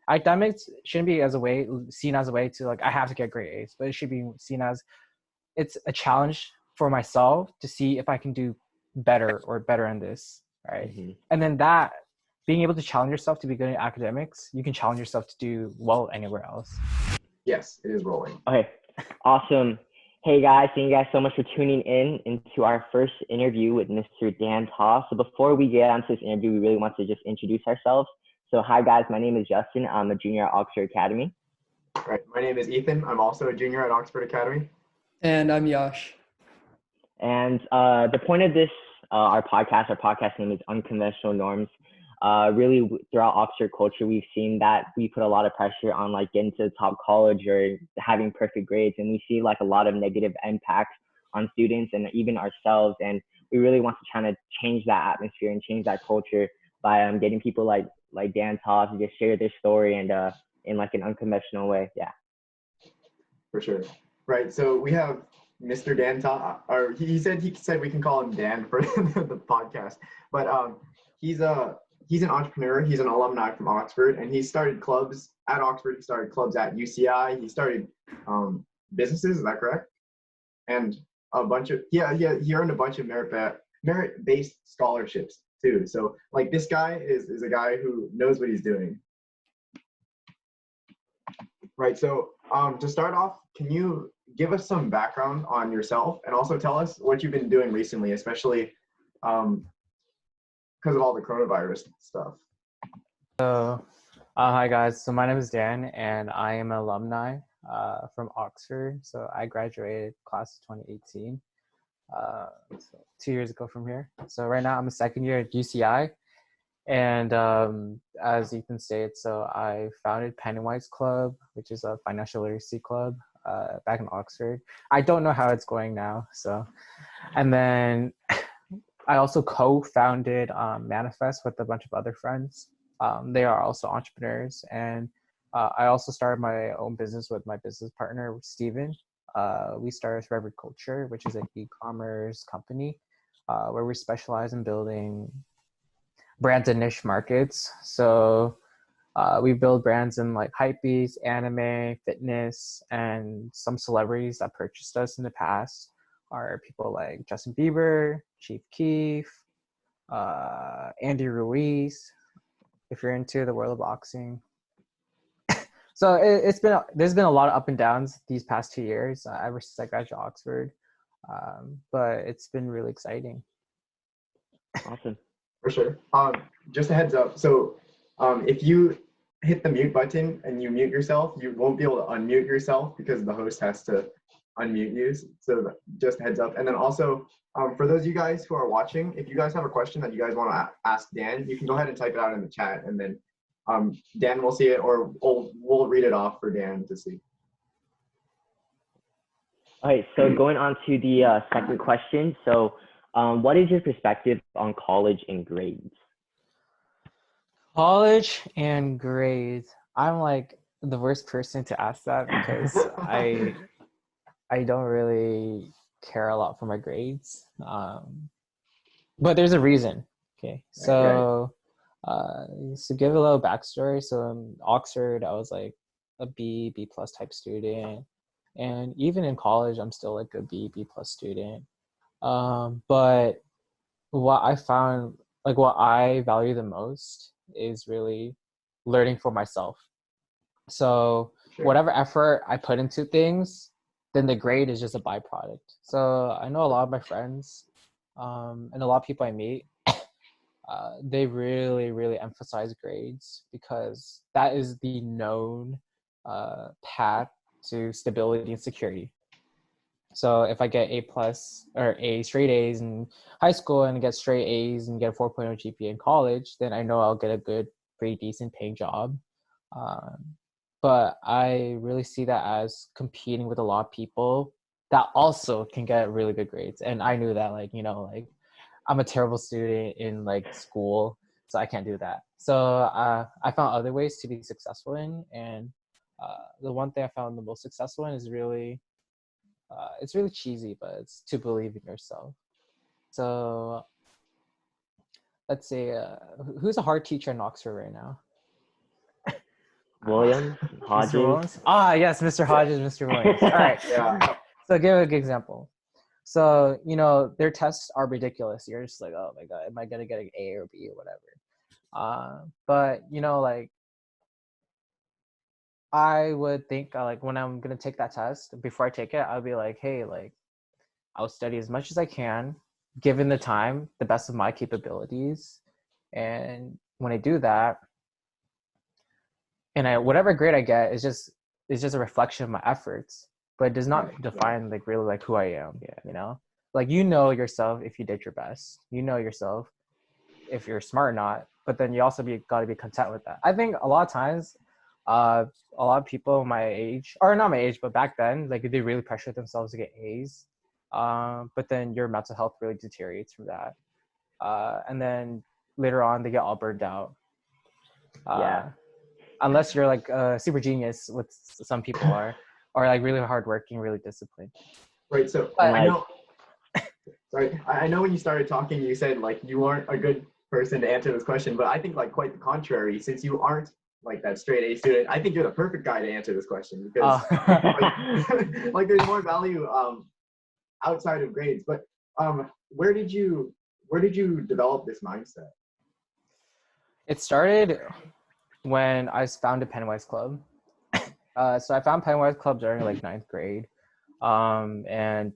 academics shouldn't be seen as a way to like I have to get great A's, but it should be seen as it's a challenge for myself to see if I can do better in this, right? Mm-hmm. And then that being able to challenge yourself to be good at academics, you can challenge yourself to do well anywhere else. Yes, it is rolling. Okay, awesome. Hey guys, thank you guys so much for tuning in into our first interview with Mr. Dan Toss. So before we get onto this interview, we really want to just introduce ourselves. So hi guys, my name is Justin. I'm a junior at Oxford Academy. Right. My name is Ethan. I'm also a junior at Oxford Academy. And I'm Yash. And the point of this, our podcast name is Unconventional Norms. Really throughout Oxford culture, we've seen that we put a lot of pressure on like getting to the top college or having perfect grades. And we see like a lot of negative impacts on students and even ourselves. And we really want to try to change that atmosphere and change that culture by getting people like Dan Toss to just share their story and in like an unconventional way. Yeah. For sure. Right. So we have Mr. Dan Toss, or he said we can call him Dan for the podcast. But he's an entrepreneur. He's an alumni from Oxford, and he started clubs at Oxford. He started clubs at UCI. He started businesses. Is that correct? And a bunch of he earned a bunch of merit-based scholarships too. So like this guy is a guy who knows what he's doing. Right. So to start off, can you give us some background on yourself and also tell us what you've been doing recently, especially because of all the coronavirus stuff? So, hi guys. So my name is Dan, and I am an alumni from Oxford. So I graduated class of 2018, so 2 years ago from here. So right now I'm a second year at UCI, and as Ethan stated, so I founded Pennywise Club, which is a financial literacy club back in Oxford. I don't know how it's going now. So, and then I also co-founded Manifest with a bunch of other friends. They are also entrepreneurs, and I also started my own business with my business partner, Steven. We started Forever Culture, which is an e-commerce company where we specialize in building brands in niche markets. So we build brands in like hypebeast, anime, fitness, and some celebrities that purchased us in the past are people like Justin Bieber, Chief Keef, Andy Ruiz, if you're into the world of boxing. So there's been a lot of up and downs these past 2 years ever since I graduated Oxford, but it's been really exciting. Awesome. For sure. Just a heads up. So if you hit the mute button and you mute yourself, you won't be able to unmute yourself because the host has to unmute you. So just a heads up. And then also, for those of you guys who are watching, if you guys have a question that you guys want to ask Dan, you can go ahead and type it out in the chat, and then Dan will see it, or we'll read it off for Dan to see. All right, so going on to the second question. So what is your perspective on college and grades? College and grades. I'm like the worst person to ask that because I don't really care a lot for my grades. But there's a reason. Okay. So to give a little backstory. So in Oxford, I was like a B plus type student. And even in college, I'm still like a B plus student. But what I found, like what I value the most is really learning for myself. So whatever effort I put into things, then the grade is just a byproduct. So I know a lot of my friends and a lot of people I meet, they really, really emphasize grades because that is the known path to stability and security. So if I get A plus or straight A's in high school and get straight A's and get a 4.0 GPA in college, then I know I'll get a good, pretty decent paying job. But I really see that as competing with a lot of people that also can get really good grades. And I knew that, like, I'm a terrible student in like school, so I can't do that. So I found other ways to be successful in. And the one thing I found the most successful in is really, it's really cheesy, but it's to believe in yourself. So let's say, who's a hard teacher in Oxford right now? Williams, Hodges. Mr. Williams? Ah, yes, Mr. Hodges, Mr. Williams. All right. Yeah. So give a good example. So, their tests are ridiculous. You're just like, oh my God, am I going to get an A or B or whatever? But, like, I would think like when I'm going to take that test, before I take it, I'll be like, hey, like, I'll study as much as I can, given the time, the best of my capabilities. And when I do that, and whatever grade I get is just a reflection of my efforts, but it does not define like really like who I am. Like yourself if you did your best. Yourself if you're smart or not. But then you also got to be content with that. I think a lot of times, a lot of people my age, or not my age, but back then, like they really pressure themselves to get A's. But then your mental health really deteriorates from that. And then later on, they get all burned out. Unless you're like a super genius, what some people are, or like really hardworking, really disciplined. Right. So I know. Sorry, I know when you started talking, you said like you aren't a good person to answer this question, but I think like quite the contrary. Since you aren't like that straight A student, I think you're the perfect guy to answer this question because like there's more value outside of grades. But where did you develop this mindset? It started when I founded Pennywise Club. So I found Pennywise Club during like 9th grade. And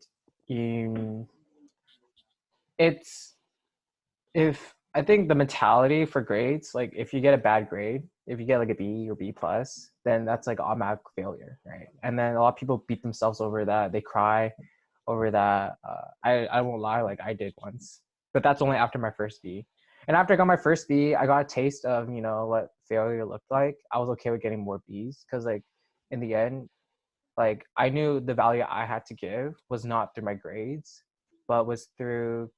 I think the mentality for grades, like if you get a bad grade, if you get like a B or B plus, then that's like automatic failure, right? And then a lot of people beat themselves over that. They cry over that. I won't lie, like I did once, but that's only after my first B. And after I got my first B, I got a taste of, what failure looked like. I was okay with getting more Bs because like in the end, like I knew the value I had to give was not through my grades, but was through,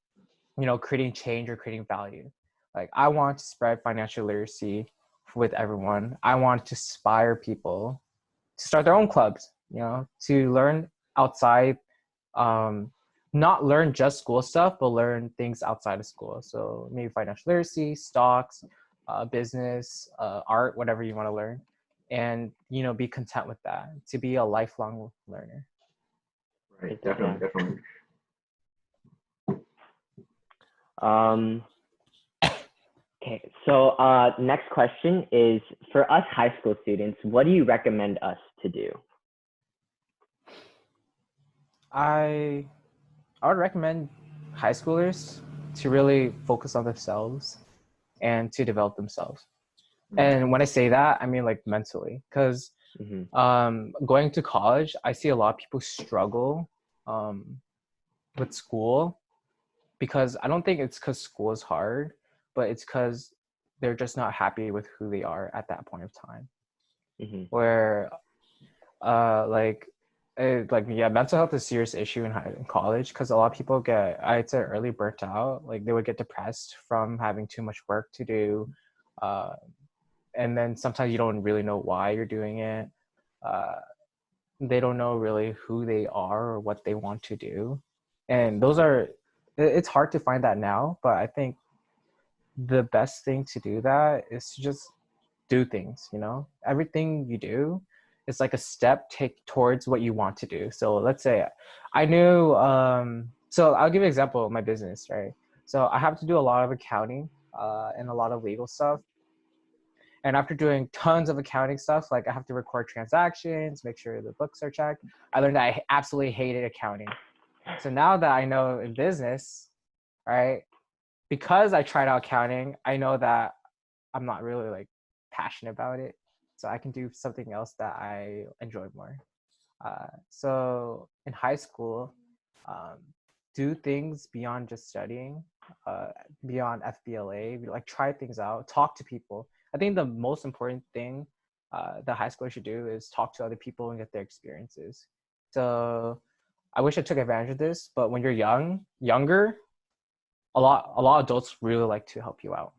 creating change or creating value. Like I want to spread financial literacy with everyone. I want to inspire people to start their own clubs, to learn outside, not learn just school stuff, but learn things outside of school. So maybe financial literacy, stocks, business, art, whatever you want to learn. And, be content with that, to be a lifelong learner. Right, definitely. Okay, so next question is, for us high school students, what do you recommend us to do? I would recommend high schoolers to really focus on themselves and to develop themselves. And when I say that, I mean like mentally, because going to college, I see a lot of people struggle with school, because I don't think it's because school is hard, but it's because they're just not happy with who they are at that point of time. Where mental health is a serious issue in college, because a lot of people get, I'd say, early burnt out. Like they would get depressed from having too much work to do, and then sometimes you don't really know why you're doing it. They don't know really who they are or what they want to do, and it's hard to find that now. But I think the best thing to do that is to just do things. Everything you do, it's like a step take towards what you want to do. So let's say I knew, so I'll give you an example of my business, right? So I have to do a lot of accounting and a lot of legal stuff. And after doing tons of accounting stuff, like I have to record transactions, make sure the books are checked, I learned that I absolutely hated accounting. So now that I know in business, right, because I tried out accounting, I know that I'm not really like passionate about it. So I can do something else that I enjoy more. So in high school, do things beyond just studying, beyond FBLA, like try things out, talk to people. I think the most important thing that high schoolers should do is talk to other people and get their experiences. So I wish I took advantage of this, but when you're younger, a lot of adults really like to help you out.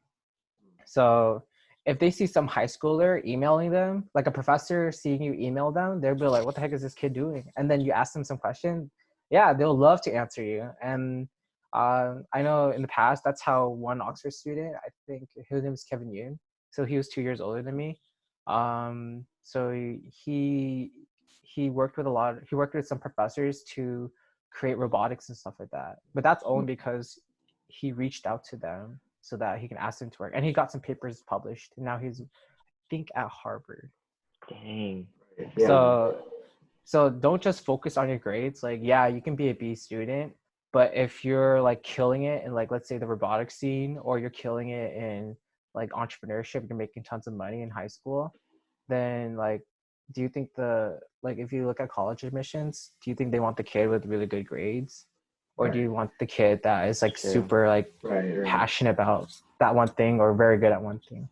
So if they see some high schooler emailing them, like a professor seeing you email them, they'll be like, what the heck is this kid doing? And then you ask them some question. Yeah, they'll love to answer you. And I know in the past, that's how one Oxford student, I think his name is Kevin Yoon. So he was 2 years older than me. So he worked with some professors to create robotics and stuff like that. But that's only because he reached out to them so that he can ask them to work. And he got some papers published. And now he's, I think, at Harvard. Dang. Yeah. So don't just focus on your grades. Like, yeah, you can be a B student, but if you're like killing it in, like, let's say the robotics scene, or you're killing it in like entrepreneurship, you're making tons of money in high school, then like, do you think if you look at college admissions, do you think they want the kid with really good grades, or do you want the kid that is like super like passionate about that one thing or very good at one thing?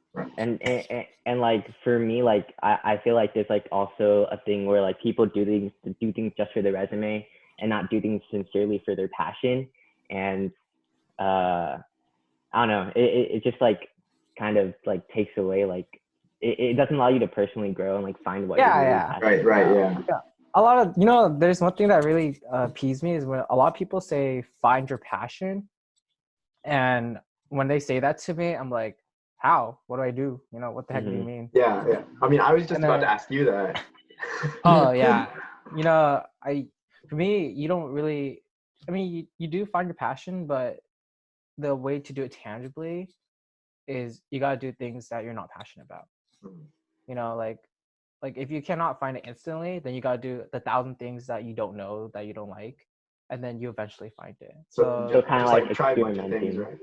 And like for me, like I feel like there's like also a thing where like people do things just for their resume and not do things sincerely for their passion. And I don't know, it just like kind of like takes away, like it doesn't allow you to personally grow and like find what you're really passionate about. Yeah. A lot of, there's one thing that really peeves me is when a lot of people say find your passion, and when they say that to me, I'm like, how? What do I do? What the heck do you mean? Yeah. I mean, I was just about to ask you that. Oh yeah. For me, you don't really, I mean, you do find your passion, but the way to do it tangibly is you got to do things that you're not passionate about. Like if you cannot find it instantly, then you got to do the 1,000 things that you don't know, that you don't like, and then you eventually find it. So kind of like try a bunch of things, right?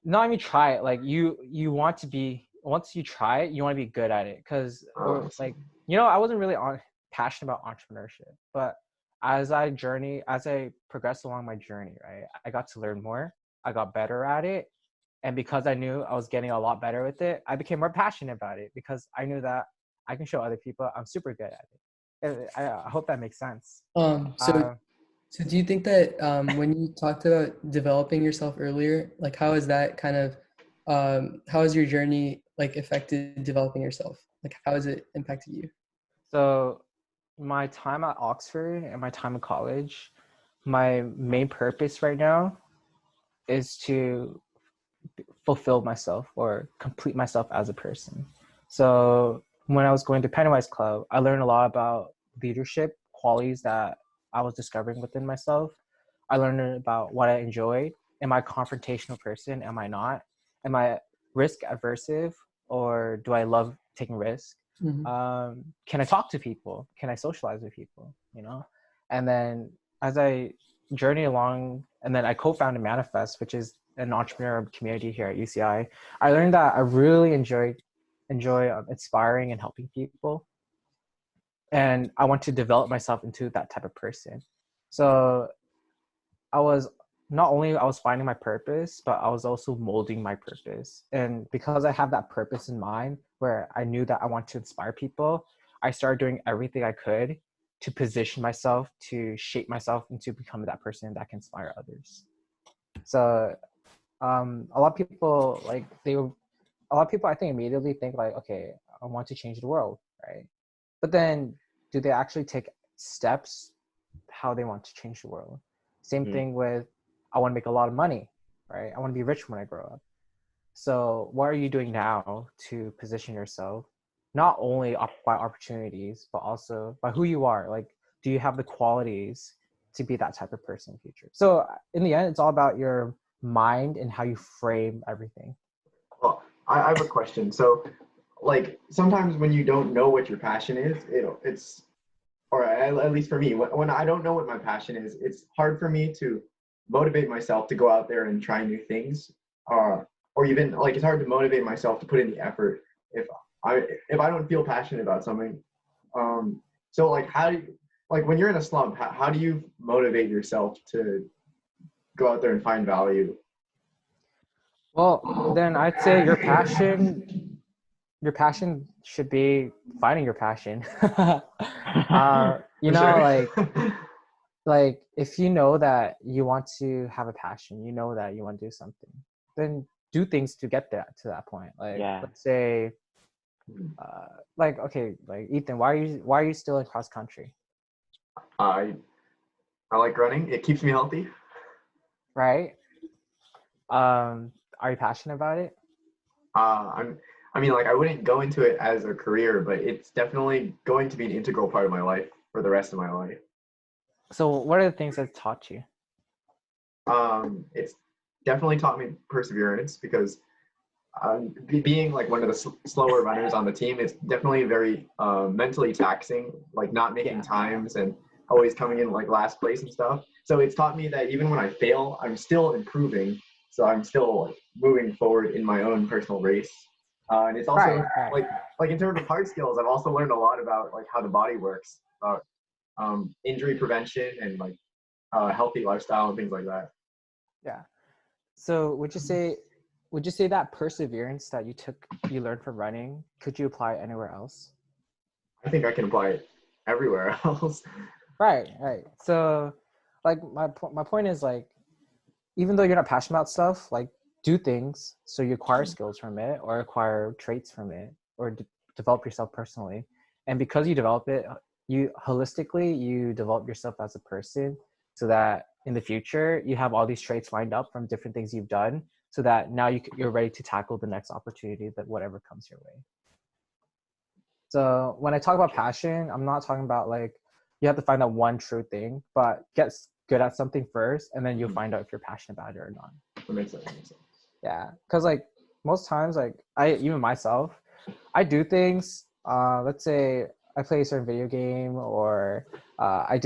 Not even try it. Like you want to be, once you try it, you want to be good at it. Because I wasn't really passionate about entrepreneurship, but as I progressed along my journey, right, I got to learn more. I got better at it. And because I knew I was getting a lot better with it, I became more passionate about it, because I knew that I can show other people I'm super good at it. I hope that makes sense. So do you think that when you talked about developing yourself earlier, like how is that kind of, how has your journey like affected developing yourself? Like how has it impacted you? So my time at Oxford and my time in college, my main purpose right now is to fulfill myself or complete myself as a person. So when I was going to Pennywise Club, I learned a lot about leadership qualities that I was discovering within myself. I learned about what I enjoyed. Am I a confrontational person? Am I not? Am I risk aversive, or do I love taking risks? Mm-hmm. Can I talk to people? Can I socialize with people? And then as I journey along, and then I co-founded Manifest, which is an entrepreneurial community here at UCI. I learned that I really enjoy inspiring and helping people, and I want to develop myself into that type of person. So I was finding my purpose, but I was also molding my purpose. And because I have that purpose in mind, where I knew that I want to inspire people, I started doing everything I could to position myself, to shape myself into becoming that person that can inspire others. So a lot of people I think immediately think like, okay, I want to change the world, right? But then do they actually take steps how they want to change the world? Same thing with, I want to make a lot of money, right? I want to be rich when I grow up. So what are you doing now to position yourself, not only by opportunities, but also by who you are? Like, do you have the qualities to be that type of person in the future? So in the end, it's all about your mind and how you frame everything. Well, I have a question. So, like, sometimes when you don't know what your passion is, it's, or at least for me, when I don't know what my passion is, it's hard for me to motivate myself to go out there and try new things, or even like it's hard to motivate myself to put in the effort if I don't feel passionate about something. So like, like when you're in a slump, how do you motivate yourself to go out there and find value? Well, then I'd say your passion should be finding your passion. Like if you know that you want to have a passion, you know that you want to do something, then do things to get to that point. Like, let's say, like, okay, like Ethan, why are you still in cross country? I like running. It keeps me healthy. Right. Are you passionate about it? I mean, like I wouldn't go into it as a career, but it's definitely going to be an integral part of my life for the rest of my life. So what are the things that taught you? It's definitely taught me perseverance because being like one of the slower runners on the team, it's definitely very mentally taxing, like not making times and always coming in like last place and stuff. So it's taught me that even when I fail, I'm still improving. So I'm still like, moving forward in my own personal race. And it's also like in terms of hard skills, I've also learned a lot about like how the body works, about injury prevention and like healthy lifestyle and things like that. Yeah. So would you say that perseverance that you learned from running, could you apply it anywhere else? I think I can apply it everywhere else. Right. So like my point is like, even though you're not passionate about stuff, like do things so you acquire skills from it or acquire traits from it or develop yourself personally. And because you develop it, you holistically, you develop yourself as a person so that in the future you have all these traits lined up from different things you've done so that now you're ready to tackle the next opportunity that whatever comes your way. So when I talk about passion, I'm not talking about like you have to find that one true thing, but get good at something first and then you'll find out if you're passionate about it or not. That makes sense. Yeah, because like most times, like even myself, I do things. Let's say I play a certain video game, or I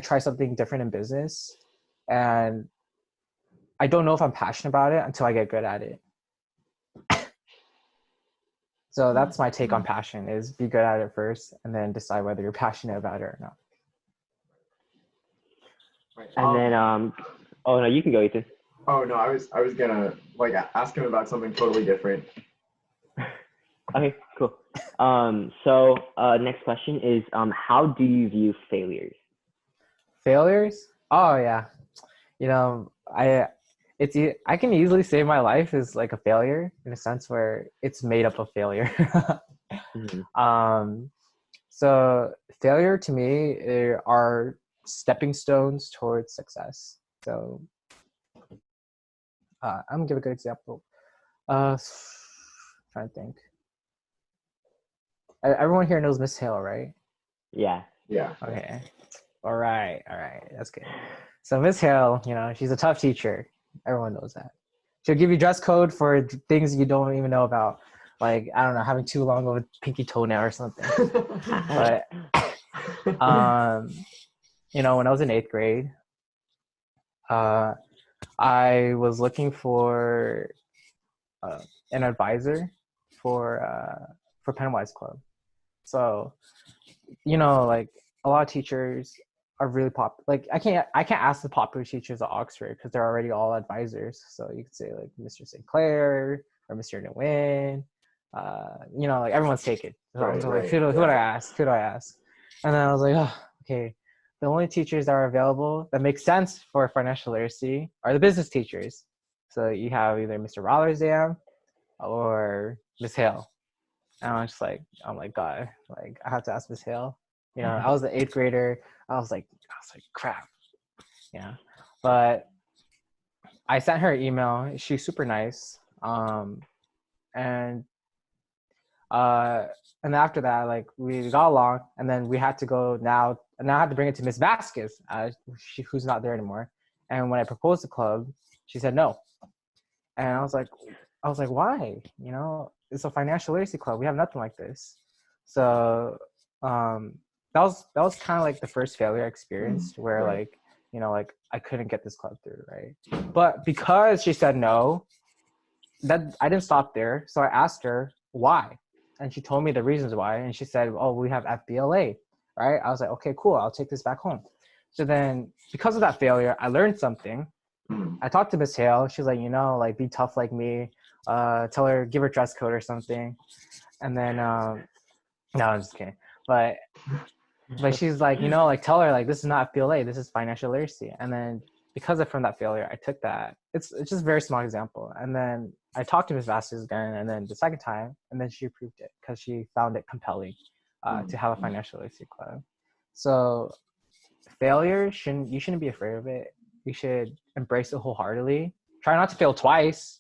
try something different in business, and I don't know if I'm passionate about it until I get good at it. So that's my take on passion: is be good at it first, and then decide whether you're passionate about it or not. Right. And then, oh no, you can go, Ethan. Oh no, I was gonna like ask him about something totally different. Okay, cool. So next question is, how do you view failures? Failures? Oh yeah, you know I can easily say my life is like a failure in a sense where it's made up of failure. Mm-hmm. So failure to me are stepping stones towards success. So I'm gonna give a good example. Trying to think. Everyone here knows Miss Hill, right? Yeah. Yeah. Okay. All right. That's good. So Miss Hill, she's a tough teacher. Everyone knows that. She'll give you dress code for things you don't even know about, like I don't know, having too long of a pinky toenail or something. But when I was in 8th grade, I was looking for an advisor for Pennywise Club. So, like a lot of teachers are really like I can't ask the popular teachers at Oxford because they're already all advisors. So you could say like Mr. St. Clair or Mr. Nguyen. Like everyone's taken. So I'm just like, who do I ask? Who do I ask? And then I was like, oh, okay. The only teachers that are available that make sense for financial literacy are the business teachers. So you have either Mr. Rollersdam or Miss Hale. And I'm like, God, like I have to ask Miss Hale. I was the 8th grader. I was like, crap. But I sent her an email. She's super nice. And after that, like we got along, and then we had to go now. And I had to bring it to Miss Vasquez, who's not there anymore. And when I proposed the club, she said no. And I was like, why? It's a financial literacy club. We have nothing like this. So that was kind of like the first failure I experienced where like, like I couldn't get this club through, right? But because she said no, that I didn't stop there. So I asked her why. And she told me the reasons why. And she said, oh, we have FBLA, right? I was like, okay, cool. I'll take this back home. So then because of that failure, I learned something. I talked to Miss Hale. She's like, like be tough like me. Tell her, give her dress code or something. And then, no, I'm just kidding. But she's like, like tell her like this is not FBLA, this is financial literacy. And then because from that failure, I took that. It's just a very small example. And then I talked to Ms. Vasquez again, and then the second time, and then she approved it because she found it compelling to have a financial literacy club. So failure you shouldn't be afraid of it. You should embrace it wholeheartedly. Try not to fail twice.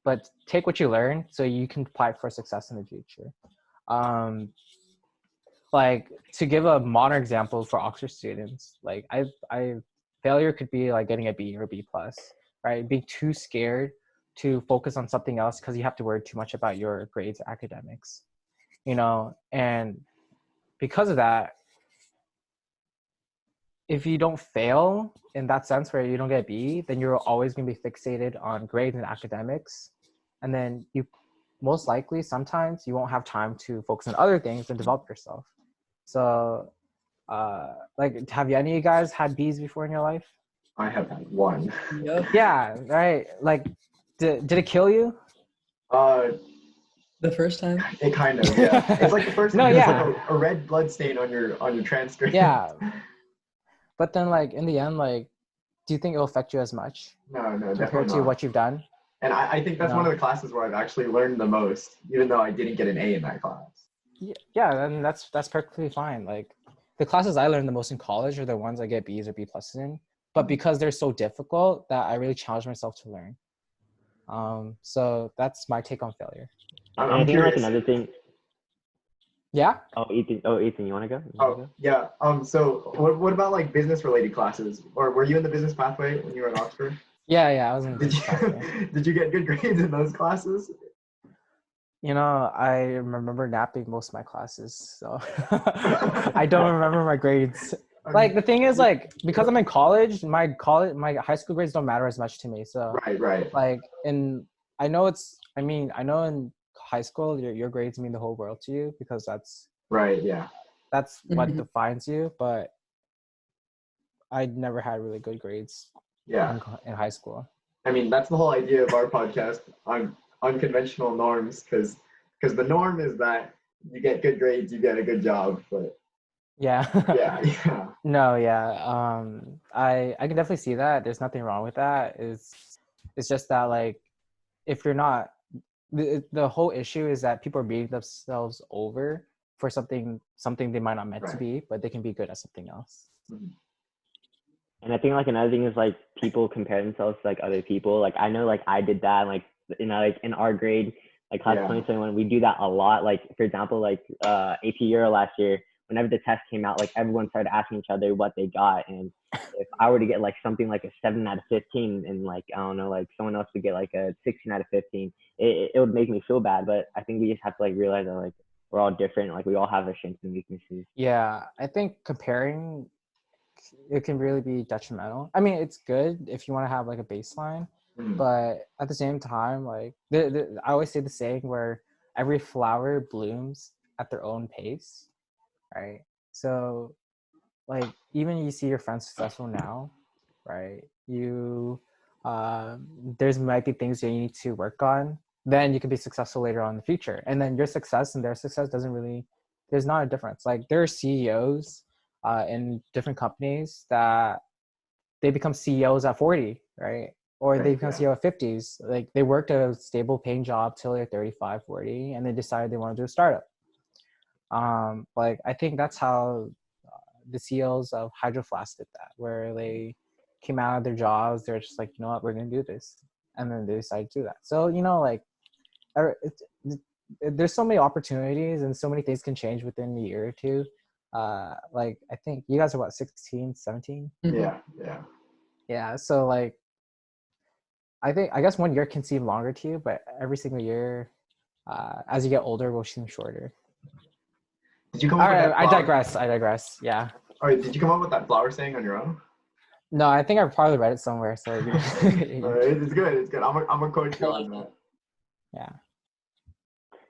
but take what you learn so you can apply for success in the future. Like to give a modern example for Oxford students, like I failure could be like getting a B or B plus, right? Being too scared to focus on something else because you have to worry too much about your grades or academics, and because of that, if you don't fail in that sense where you don't get a B, then you're always going to be fixated on grades and academics. And then you most likely sometimes you won't have time to focus on other things and develop yourself. So like, have any of you guys had B's before in your life? I have had one. Yep. Yeah, right. Like, did it kill you? The first time. It kind of, yeah. It's like the first No, time there's yeah. like a red blood stain on your transcript. Yeah. But then, like, in the end, like, do you think it'll affect you as much No, definitely compared to not. what you've done? And I think that's one of the classes where I've actually learned the most, even though I didn't get an A in that class. Yeah, then that's perfectly fine. Like, the classes I learned the most in college are the ones I get B's or B pluses in, but because they're so difficult that I really challenge myself to learn. So that's my take on failure. And I'm I think curious. like another thing. Yeah. Ethan, you want to go? Yeah. So what about like business related classes? Or were you in the business pathway when you were at Oxford? Yeah, I was in the Did business pathway. Did you get good grades in those classes? I remember napping most of my classes, so I don't remember my grades. Like, the thing is, like, because I'm in college, my high school grades don't matter as much to me. So Right. like, I know in high school your grades mean the whole world to you because that's Right, yeah. what Mhm. defines you. But I never had really good grades Yeah. in high school. I mean, that's the whole idea of our podcast on unconventional norms, because the norm is that you get good grades, you get a good job, but Yeah. yeah. No, yeah. I can definitely see that. There's nothing wrong with that. It's just that, like, if you're not, the whole issue is that people are beating themselves over for something they might not meant to Right. be, but they can be good at something else. Mhm. And I think like another thing is like people compare themselves to like other people. Like I know like I did that like like in our grade, like class Yeah. 2021, we do that a lot. Like for example, like AP Euro last year, whenever the test came out, like everyone started asking each other what they got. And if I were to get like something like a 7 out of 15 and like I don't know, like someone else would get like a 16 out of 15, it would make me feel bad. But I think we just have to like realize that like we're all different. Like we all have our strengths and weaknesses. Yeah, I think comparing, it can really be detrimental. I mean, it's good if you want to have like a baseline, Mhm. but at the same time, like I always say the saying where every flower blooms at their own pace, right? So, like, even you see your friends successful now, right? There's might be things that you need to work on. Then you can be successful later on in the future, and then your success and their success doesn't really. There's not a difference. Like, there are CEOs in different companies that they become CEOs at 40, right? Or they become CEO at 50s. Like, they worked a stable paying job till they're 35, 40, and they decided they want to do a startup. Like, I think that's how the CEOs of Hydro Flask did that, where they came out of their jobs. They're just like, you know what, we're going to do this. And then they decided to do that. So, like, there's so many opportunities and so many things can change within a year or two. Like, I think you guys are what, 16, 17? Yeah. Yeah. So, like, I guess 1 year can seem longer to you, but every single year, as you get older, will seem shorter. Did you come All up with right, that I flower? digress. Yeah. All right, did you come up with that flower saying on your own? No, I think I probably read it somewhere. So, All right, it's good. I'm a coach I you like on that. yeah.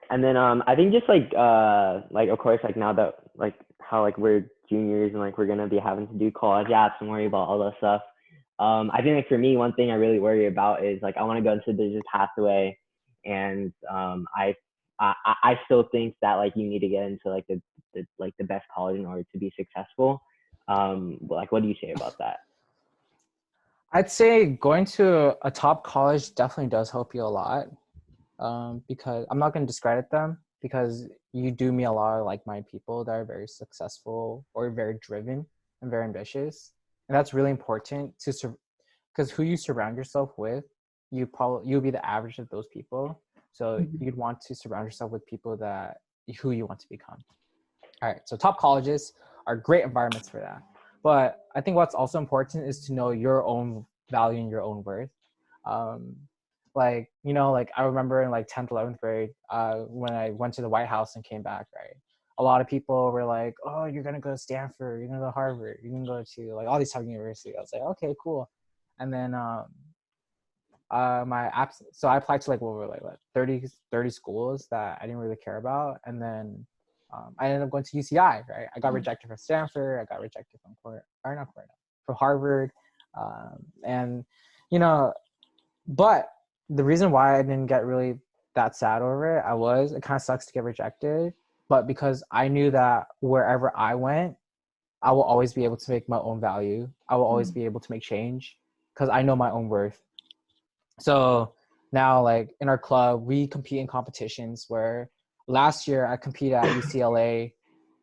And then I think just like of course like now that like how like we're juniors and like we're gonna be having to do college apps and worry about all that stuff. I think like for me one thing I really worry about is like I want to go into the business pathway, and I still think that like you need to get into like the best college in order to be successful. Like what do you say about that? I'd say going to a top college definitely does help you a lot. Because I'm not going to discredit them, because you do meet a lot of like-minded people that are very successful or very driven and very ambitious, and that's really important because who you surround yourself with you'll be the average of those people. So Mhm. you'd want to surround yourself with people that who you want to become. All right. So top colleges are great environments for that. But I think what's also important is to know your own value and your own worth. Um, like, like I remember in like 10th, 11th grade, when I went to the White House and came back, right? A lot of people were like, oh, you're going to go to Stanford, you're going to go to Harvard, you're going to go to like all these top universities. I was like, okay, cool. And then my apps, so I applied to like what were like what, 30 schools that I didn't really care about. And then I ended up going to UCI, right? I got rejected from Stanford, I got rejected from from Harvard. And you know, but the reason why I didn't get really that sad over it, it kind of sucks to get rejected, but because I knew that wherever I went, I will always be able to make my own value. I will always be able to make change because I know my own worth. So now, like in our club, we compete in competitions where last year I competed at UCLA.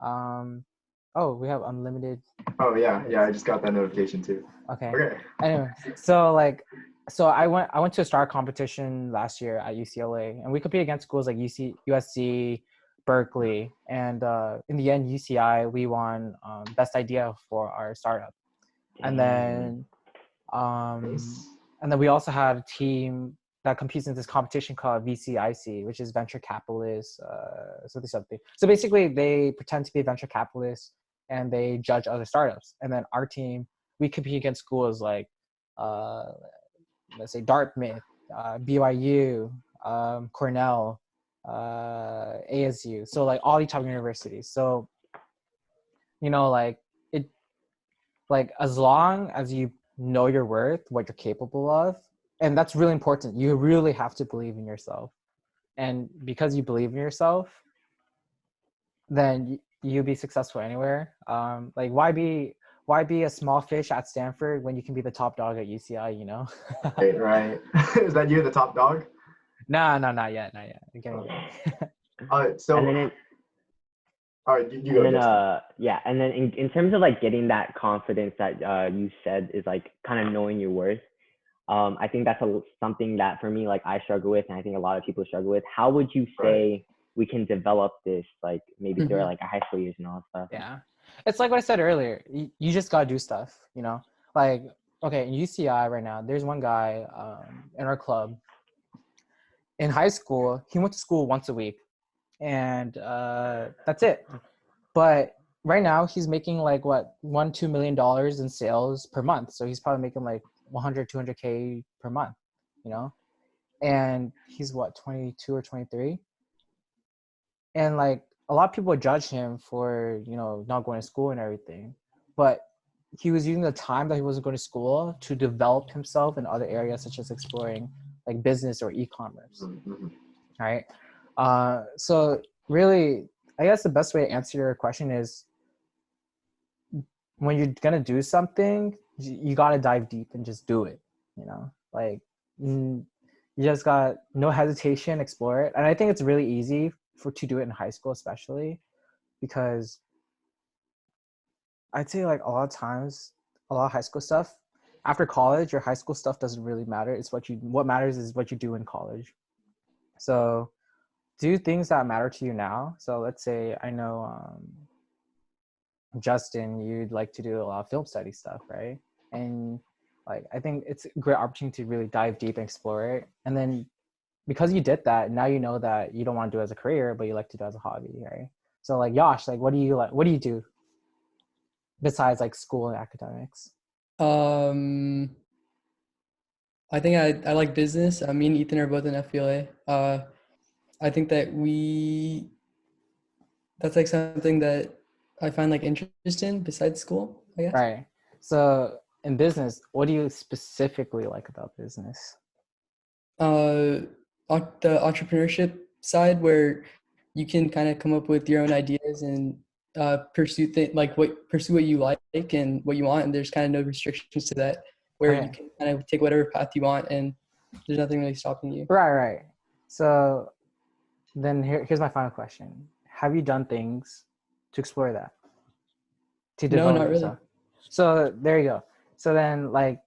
Oh, we have unlimited. Oh yeah, I just got that notification too. Okay. Okay. Anyway, so I went to a star competition last year at UCLA, and we compete against schools like USC, Berkeley, and in the end, UCI we won best idea for our startup, and then Nice. and then we also had a team that competes in this competition called VCIC, which is venture capitalists, something. So basically, they pretend to be venture capitalists and they judge other startups. And then our team, we compete against schools like, let's say Dartmouth, BYU, Cornell, ASU. So like all these top universities. So, like it, like as long as you know your worth, what you're capable of, and that's really important. You really have to believe in yourself, and because you believe in yourself, then you'll be successful anywhere. Like why be a small fish at Stanford when you can be the top dog at UCI? Right. Is that you, the top dog? No, not yet. I'm getting there. So. And then All right, you go, Justin. yeah, and then in terms of like getting that confidence that you said is like kind of knowing your worth. I think that's something that for me, like I struggle with, and I think a lot of people struggle with. How would you say we can develop this, like maybe through like a high school years and all that stuff? Yeah, it's like what I said earlier. You just gotta do stuff, Like, okay, in UCI right now, there's one guy in our club. In high school, he went to school once a week, and that's it. But right now, he's making like what $1-2 million in sales per month. So he's probably making like 100-200K per month, And he's what, 22 or 23, and like a lot of people judge him for not going to school and everything, but he was using the time that he wasn't going to school to develop himself in other areas such as exploring like business or e-commerce. Right. So really, I guess the best way to answer your question is when you're gonna do something, you gotta dive deep and just do it. Like you just got no hesitation, explore it. And I think it's really easy to do it in high school, especially because I'd say like a lot of times, a lot of high school stuff after college, your high school stuff doesn't really matter. It's what matters is what you do in college. So do things that matter to you now. So let's say I know Justin, you'd like to do a lot of film study stuff, right? And like I think it's a great opportunity to really dive deep and explore it. And then because you did that, now you know that you don't want to do it as a career, but you like to do it as a hobby, right? So like Yash, like what do you do besides like school and academics? I think I like business. Me and Ethan are both in FBLA. I think that that's like something that I find like interest in besides school, I guess. Right. So in business, what do you specifically like about business? The entrepreneurship side where you can kind of come up with your own ideas and pursue what you like and what you want, and there's kind of no restrictions to that, where you can kind of take whatever path you want and there's nothing really stopping you. Right. So then here's my final question. Have you done things to explore that? To develop No, not yourself? really. So there you go. So then like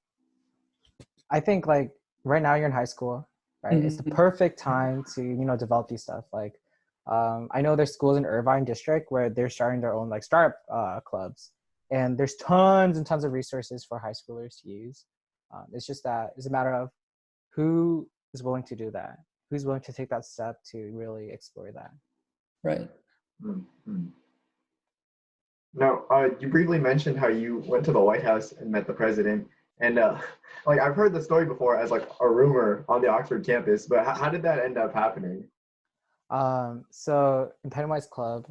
I think like right now you're in high school, right? It's the Mhm. perfect time to, develop these stuff. Like, I know there's schools in Irvine district where they're starting their own like startup clubs, and there's tons and tons of resources for high schoolers to use. It's just that it's a matter of who is willing to do that, who's willing to take that step to really explore that. Right. Mm-hmm. Now, you briefly mentioned how you went to the White House and met the president, and like I've heard the story before as like a rumor on the Oxford campus, but how did that end up happening? So in Pennywise Club,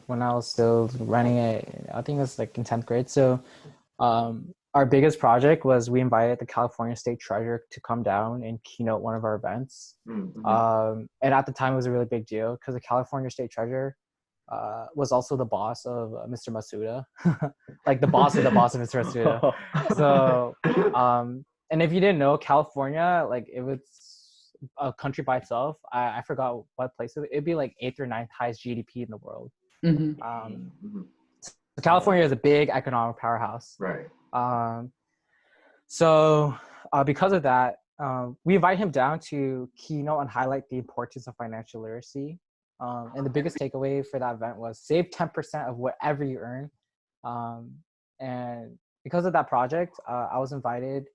when I was still running it, I think it was like in 10th grade. So our biggest project was we invited the California State Treasurer to come down and keynote one of our events. Mm-hmm. And at the time, it was a really big deal because the California State Treasurer was also the boss of Mr. Masuda, like the boss of Mr. Masuda. So, and if you didn't know, California, like it was a country by itself. I forgot what place it would. It'd be like 8th or 9th highest GDP in the world. Mm-hmm. So California is a big economic powerhouse. Right. So because of that, we invite him down to keynote and highlight the importance of financial literacy. And the biggest takeaway for that event was save 10% of whatever you earn. And because of that project, I was invited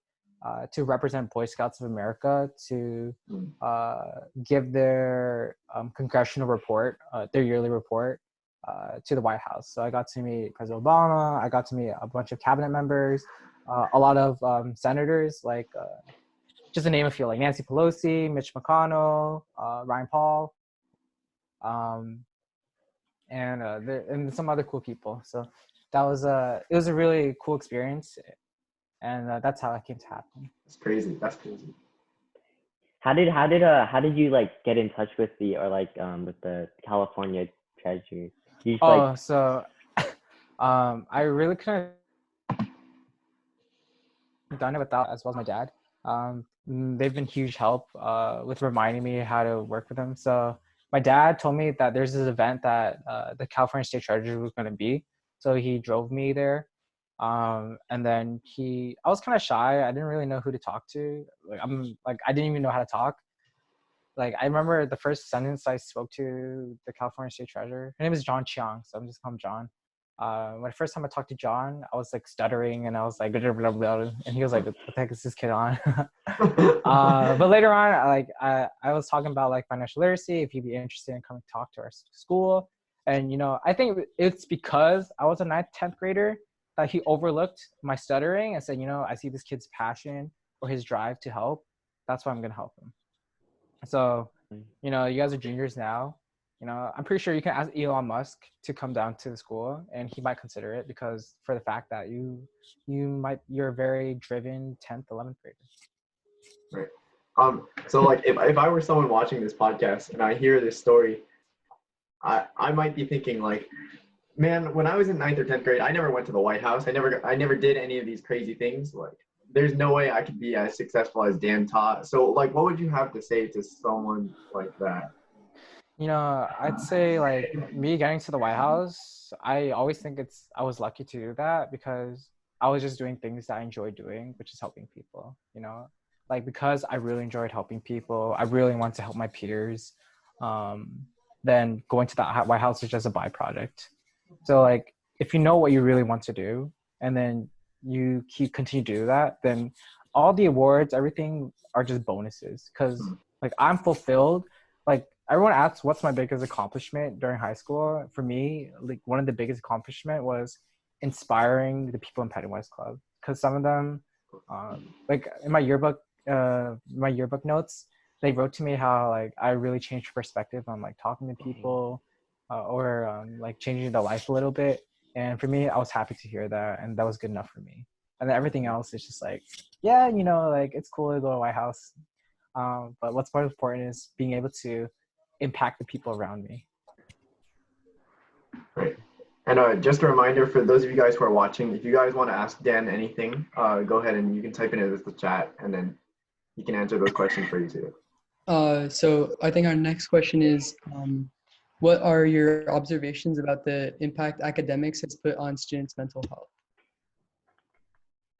to represent Boy Scouts of America to give their congressional report, their yearly report, to the White House. So I got to meet President Obama. I got to meet a bunch of cabinet members, a lot of senators, like just to name a few, like Nancy Pelosi, Mitch McConnell, Ryan Paul, and some other cool people. So that was it was a really cool experience, and that's how it came to happen. That's crazy. That's crazy. How did you like get in touch with with the California Treasury? You just, So I really couldn't have done it without, as well as my dad. They've been huge help with reminding me how to work with them. So my dad told me that there's this event that the California State Treasurer was going to be. So he drove me there. And then I was kind of shy. I didn't really know who to talk to. I didn't even know how to talk. Like, I remember the first sentence I spoke to the California State Treasurer. Her name is John Chiang, so I'm just calling him John. When the first time I talked to John, I was like stuttering and I was like, blah, blah, blah, and he was like, what the heck is this kid on? But later on, I was talking about like financial literacy, if he'd be interested in coming to talk to our school. And, I think it's because I was a 9th, 10th grader that he overlooked my stuttering and said, I see this kid's passion or his drive to help. That's why I'm going to help him. So, you guys are juniors now. I'm pretty sure you can ask Elon Musk to come down to the school and he might consider it because for the fact that you're a very driven 10th, 11th grader. Right. So like if I were someone watching this podcast and I hear this story, I might be thinking like, man, when I was in 9th or 10th grade, I never went to the White House. I never did any of these crazy things. Like, there's no way I could be as successful as Dan taught. So like, what would you have to say to someone like that? I'd say like me getting to the White House, I always think I was lucky to do that because I was just doing things that I enjoyed doing, which is helping people, like because I really enjoyed helping people. I really wanted to help my peers. Then going to the White House is just a byproduct. So like, if you know what you really want to do and then you continue to do that, then all the awards, everything are just bonuses. Cause like I'm fulfilled. Like everyone asks, what's my biggest accomplishment during high school? For me, like one of the biggest accomplishment was inspiring the people in Pennywise Club. Cause some of them, like in my yearbook notes, they wrote to me how like I really changed perspective on like talking to people or like changing their life a little bit. And for me, I was happy to hear that. And that was good enough for me. And then everything else is just like, yeah, like it's cool to go to White House. But what's more important is being able to impact the people around me. Right. And just a reminder for those of you guys who are watching, if you guys want to ask Dan anything, go ahead and you can type it into the chat and then he can answer those questions for you too. So I think our next question is, what are your observations about the impact academics has put on students' mental health?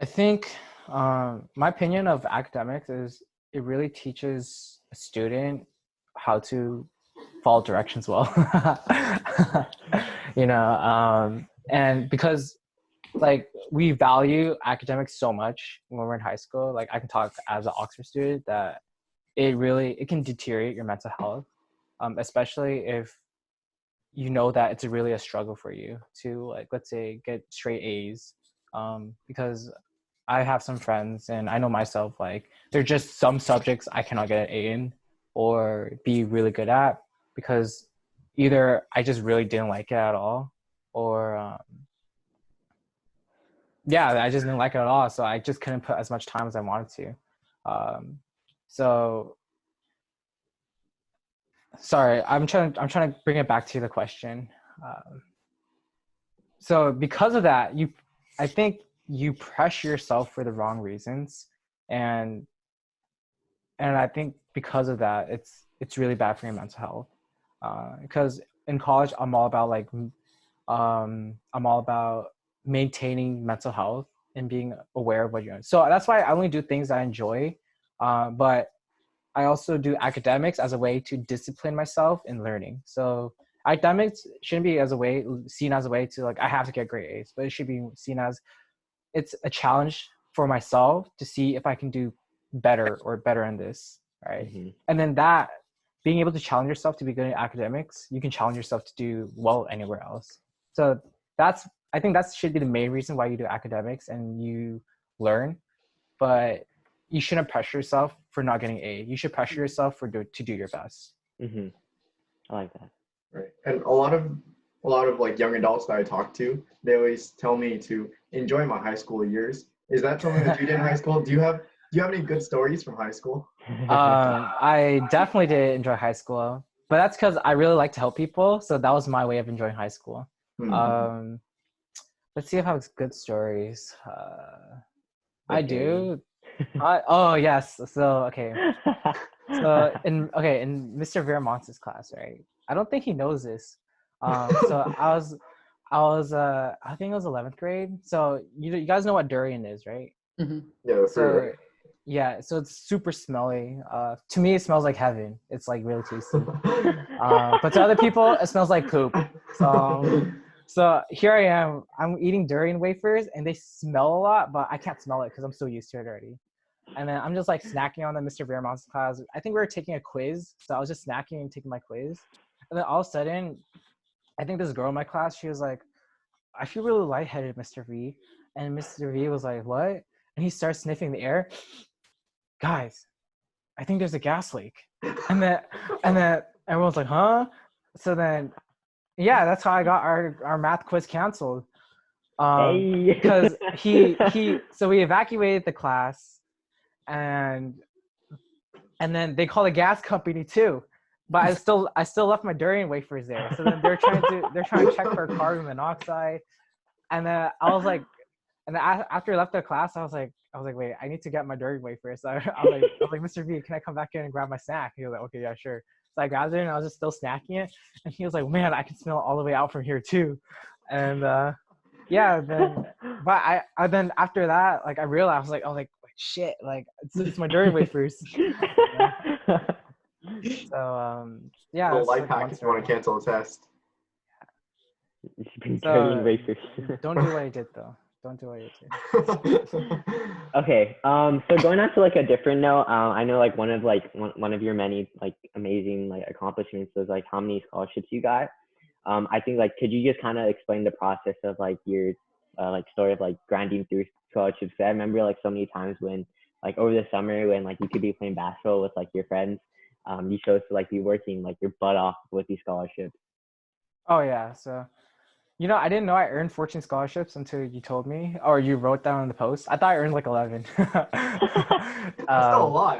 I think my opinion of academics is it really teaches a student how to follow directions well. And because like we value academics so much when we're in high school, like I can talk as an Oxford student that it can deteriorate your mental health, especially if you know that it's really a struggle for you to, like, let's say, get straight A's, because I have some friends and I know myself, like there are just some subjects I cannot get an A in or be really good at because either I just really didn't like it at all, or I just didn't like it at all, so I just couldn't put as much time as I wanted to. So sorry, I'm trying to bring it back to the question. So because of that, I think you pressure yourself for the wrong reasons, and I think because of that, it's really bad for your mental health. Because in college, I'm all about maintaining mental health and being aware of what you're doing. So that's why I only do things I enjoy, but I also do academics as a way to discipline myself in learning. So academics shouldn't be seen as a way to, like, I have to get great A's, but it should be seen as it's a challenge for myself to see if I can do better in this, right? Mm-hmm. And then that, being able to challenge yourself to be good at academics, you can challenge yourself to do well anywhere else. So I think that should be the main reason why you do academics and you learn, but you shouldn't pressure yourself for not getting A. You should pressure yourself to do your best. Mm-hmm. I like that. Right. And a lot of like young adults that I talk to, they always tell me to enjoy my high school years. Is that something that you did in high school? Do you have any good stories from high school? I definitely did enjoy high school, but that's because I really like to help people. So that was my way of enjoying high school. Hmm. Let's see if I have good stories. I Okay. do. Oh yes. So okay. So in Mr. Veramont's class, right? I don't think he knows this. So I think it was 11th grade. So you guys know what Durian is, right? Mm-hmm. Yeah, the fruit, So right? yeah, so it's super smelly. To me, it smells like heaven. It's like really tasty. But to other people, it smells like poop. So here I am. I'm eating durian wafers, and they smell a lot, but I can't smell it because I'm so used to it already. And then I'm just like snacking on the Mr. Veramont's class. I think we were taking a quiz, so I was just snacking and taking my quiz. And then all of a sudden, I think this girl in my class, she was like, "I feel really lightheaded, Mr. V." And Mr. V was like, "What?" And he starts sniffing the air. Guys, I think there's a gas leak. And then everyone's like, huh? So then, yeah, that's how I got our math quiz canceled. Hey. Because so we evacuated the class, and then they called a gas company too. But I still left my durian wafers there. So then they're trying to check for carbon monoxide. And then I was like, and then after I left the class, I was like, wait, I need to get my durian wafer. So I was like, Mr. V, can I come back in and grab my snack? He was like, okay, yeah, sure. So I grabbed it and I was just still snacking it. And he was like, man, I can smell it all the way out from here too. And then after that, like I realized, I was like, shit, like it's my durian wafers. So A life hack if you want to cancel a test. So don't do what I did though. Don't do what you did. Okay. So going on to like a different note, I know like one of your many like amazing like accomplishments was like how many scholarships you got. I think like could you just kind of explain the process of like your like story of like grinding through scholarships? I remember like so many times when like over the summer when like you could be playing basketball with like your friends, you chose to like be working like your butt off with these scholarships. Oh yeah, so I didn't know I earned 14 scholarships until you told me, or you wrote down in the post. I thought I earned like 11. That's still a lot.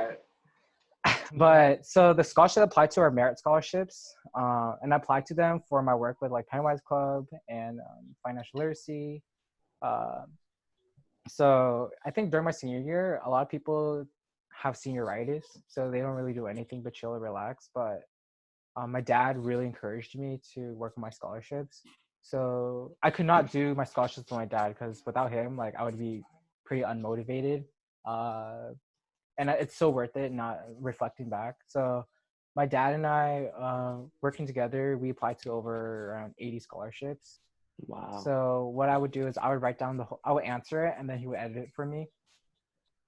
But so the scholarships I applied to are merit scholarships, and I applied to them for my work with like Pennywise Club and financial literacy. So I think during my senior year, a lot of people have senioritis, so they don't really do anything but chill and relax. But my dad really encouraged me to work on my scholarships. So I could not do my scholarships with my dad because without him, like I would be pretty unmotivated. and it's so worth it. Not reflecting back, so my dad and I, working together, we applied to over around 80 scholarships. Wow. So what I would do is I would write down I would answer it, and then he would edit it for me,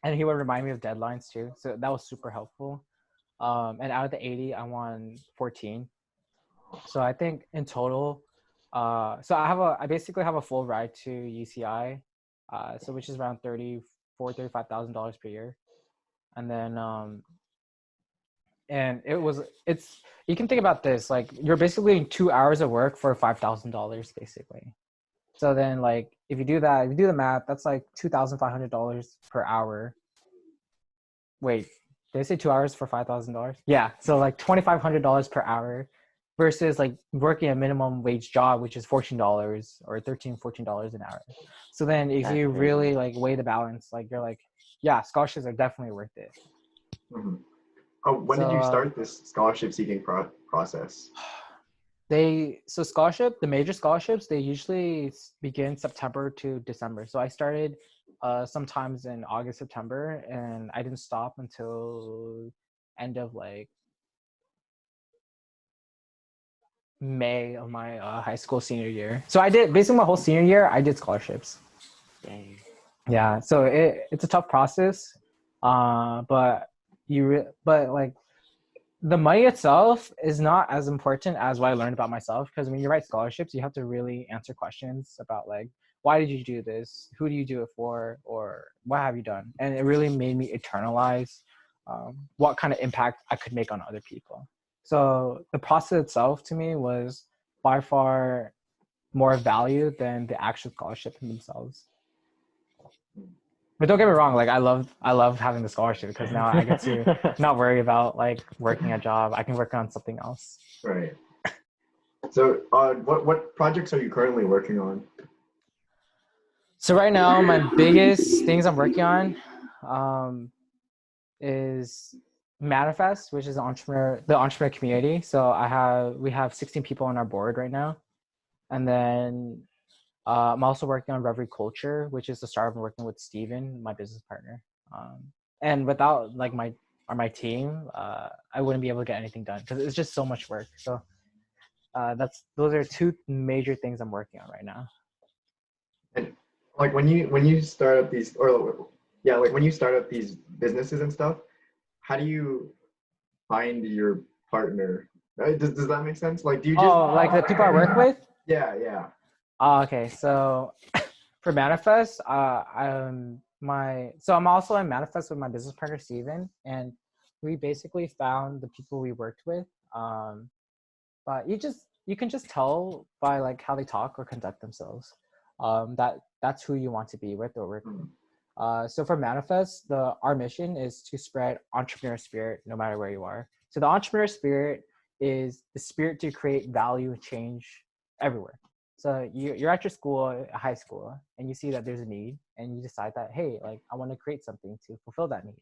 and he would remind me of deadlines too. So that was super helpful. And out of the 80, I won 14. So I think in total, so I basically have a full ride to UCI, so which is around $35,000 per year, and then and it's you can think about this like you're basically doing 2 hours of work for $5,000 basically. So then like if you do the math, that's like $2,500 per hour. Wait, did I say 2 hours for $5,000? Yeah, so like $2,500 per hour versus like working a minimum wage job, which is $14 or $14 an hour. So then if That's you crazy. really like weigh the balance, like you're like, yeah, scholarships are definitely worth it. Mhm. Oh, when did you start this scholarship seeking process? The major scholarships, they usually begin September to December. So I started sometimes in August, September, and I didn't stop until end of like May of my high school senior year. So I did basically my whole senior year, I did scholarships. Dang. Yeah, so it's a tough process, but but like the money itself is not as important as what I learned about myself, because when you write scholarships, you have to really answer questions about like, why did you do this? Who do you do it for? Or what have you done? And it really made me internalize what kind of impact I could make on other people. So the process itself to me was by far more value than the actual scholarship in themselves. But don't get me wrong, like I love having the scholarship because now I get to not worry about like working a job. I can work on something else. Right. So, what projects are you currently working on? So right now, my biggest things I'm working on is Manifest, which is the entrepreneur community. So we have 16 people on our board right now, and then I'm also working on Reverie Culture, which is the startup I'm working with Steven, my business partner. And without like my team, I wouldn't be able to get anything done because it's just so much work. So those are two major things I'm working on right now. And like when you start up these, or yeah, like when you start up these businesses and stuff, how do you find your partner? Right? Does that make sense? Like, do you just like the people I work with? Yeah. Oh, okay. So for Manifest, I'm also in Manifest with my business partner Steven, and we basically found the people we worked with. But you can just tell by like how they talk or conduct themselves. That's who you want to be with or work with. So for Manifest, our mission is to spread entrepreneur spirit no matter where you are. So the entrepreneur spirit is the spirit to create value and change everywhere. So you're at your school, high school, and you see that there's a need, and you decide that, hey, like I want to create something to fulfill that need.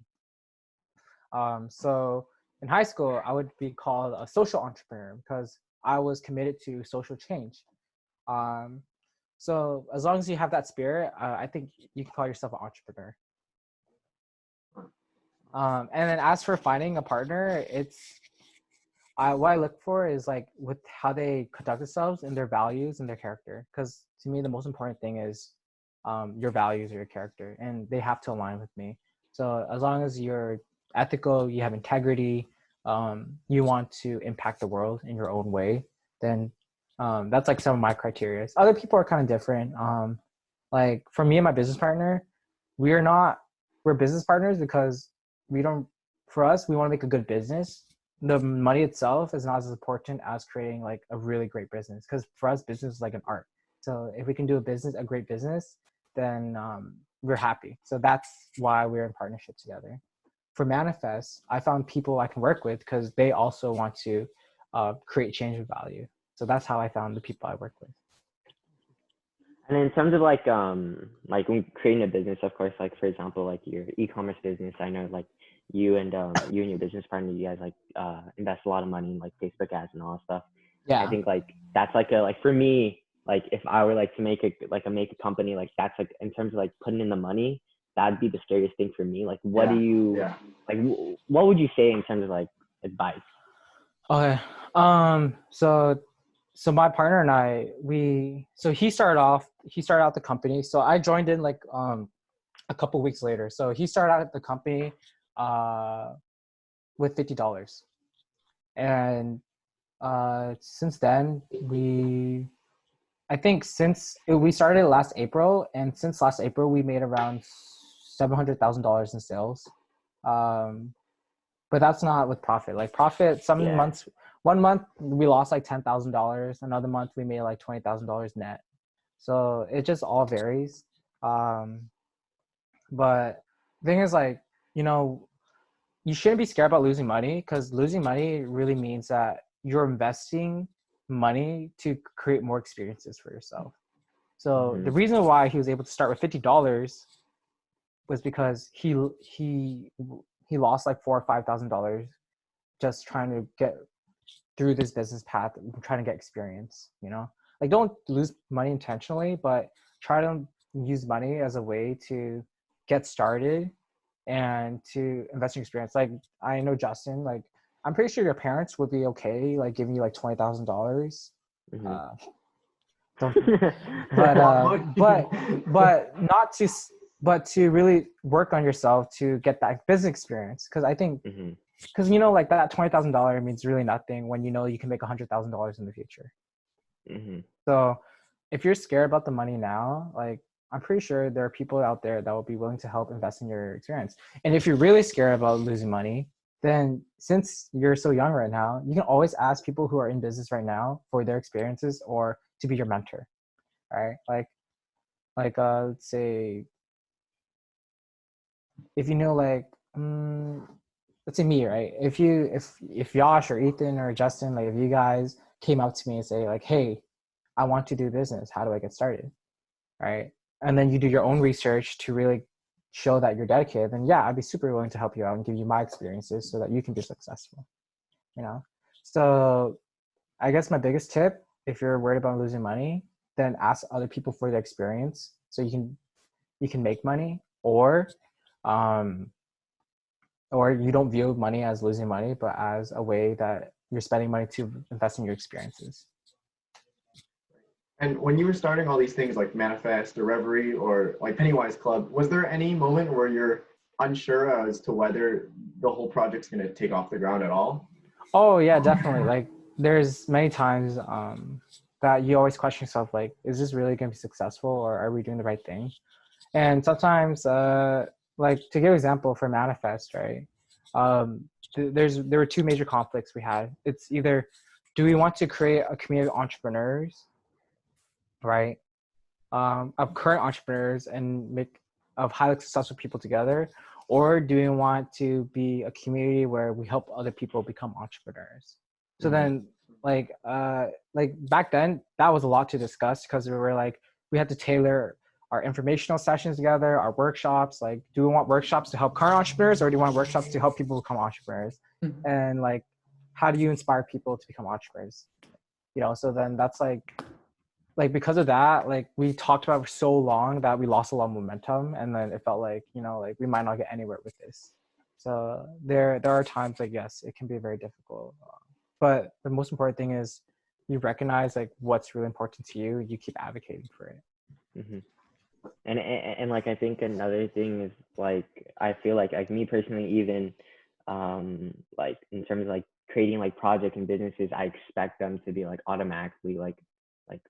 So in high school, I would be called a social entrepreneur because I was committed to social change. So as long as you have that spirit, I think you can call yourself an entrepreneur. And then as for finding a partner, what I look for is like with how they conduct themselves and their values and their character. Because to me, the most important thing is your values or your character, and they have to align with me. So as long as you're ethical, you have integrity, you want to impact the world in your own way, then that's like some of my criteria. Other people are kind of different. Like for me and my business partner, we're business partners because for us, we want to make a good business. The money itself is not as important as creating like a really great business, because for us, business is like an art. So if we can do a great business, then we're happy. So that's why we're in partnership together. For Manifest, I found people I can work with because they also want to create change of value. So that's how I found the people I work with. And in terms of like when creating a business, of course, like for example, like your e-commerce business, I know like you and your business partner, you guys like invest a lot of money in like Facebook ads and all that stuff. Yeah. I think like that's like for me, like if I were like to make a company, like that's like in terms of like putting in the money, that'd be the scariest thing for me. Like, what do you like? What would you say in terms of like advice? Okay. So my partner and I, he started out the company. So I joined in like a couple weeks later. So he started out at the company with $50. And since then since we started last April, and since last April we made around $700,000 in sales. But that's not with profit. Like profit, months, 1 month we lost like $10,000. Another month we made like $20,000 net. So it just all varies. But the thing is, like, you shouldn't be scared about losing money, because losing money really means that you're investing money to create more experiences for yourself. So the reason why he was able to start with $50 was because he lost like $4,000 or $5,000 just trying to get through this business path, trying to get experience. Like, don't lose money intentionally, but try to use money as a way to get started and to invest in experience. Like, I know Justin, like, I'm pretty sure your parents would be okay like giving you like $20,000. But to really work on yourself to get that business experience, because I think because like that $20,000 means really nothing when you can make $100,000 in the future. So if you're scared about the money now, like, I'm pretty sure there are people out there that will be willing to help invest in your experience. And if you're really scared about losing money, then since you're so young right now, you can always ask people who are in business right now for their experiences or to be your mentor. Right? Like let's say if let's say me, right? If Josh or Ethan or Justin, like, if you guys came up to me and say like, hey, I want to do business, how do I get started? Right? And then you do your own research to really show that you're dedicated, then yeah, I'd be super willing to help you out and give you my experiences so that you can be successful. So I guess my biggest tip, if you're worried about losing money, then ask other people for their experience so you can make money, or you don't view money as losing money, but as a way that you're spending money to invest in your experiences. And when you were starting all these things like Manifest or Reverie or like Pennywise Club, was there any moment where you're unsure as to whether the whole project's going to take off the ground at all? Oh yeah, definitely. Like, there's many times that you always question yourself, like, is this really going to be successful, or are we doing the right thing? And sometimes, like, to give an example for Manifest, right? There were two major conflicts we had. It's either, do we want to create a community of entrepreneurs, right? Of current entrepreneurs and of highly successful people together, or do we want to be a community where we help other people become entrepreneurs? So then, like back then, that was a lot to discuss, because we had to tailor our informational sessions together, our workshops. Like, do we want workshops to help current entrepreneurs, or do you want workshops to help people become entrepreneurs? And like, how do you inspire people to become entrepreneurs? So then that's like because of that, like, we talked about it for so long that we lost a lot of momentum, and then it felt like, like, we might not get anywhere with this. So there are times, like, yes, it can be very difficult, but the most important thing is you recognize like what's really important to you. You keep advocating for it. And like, I think another thing is, like, I feel like me personally, even like in terms of like creating like projects and businesses, I expect them to be like automatically like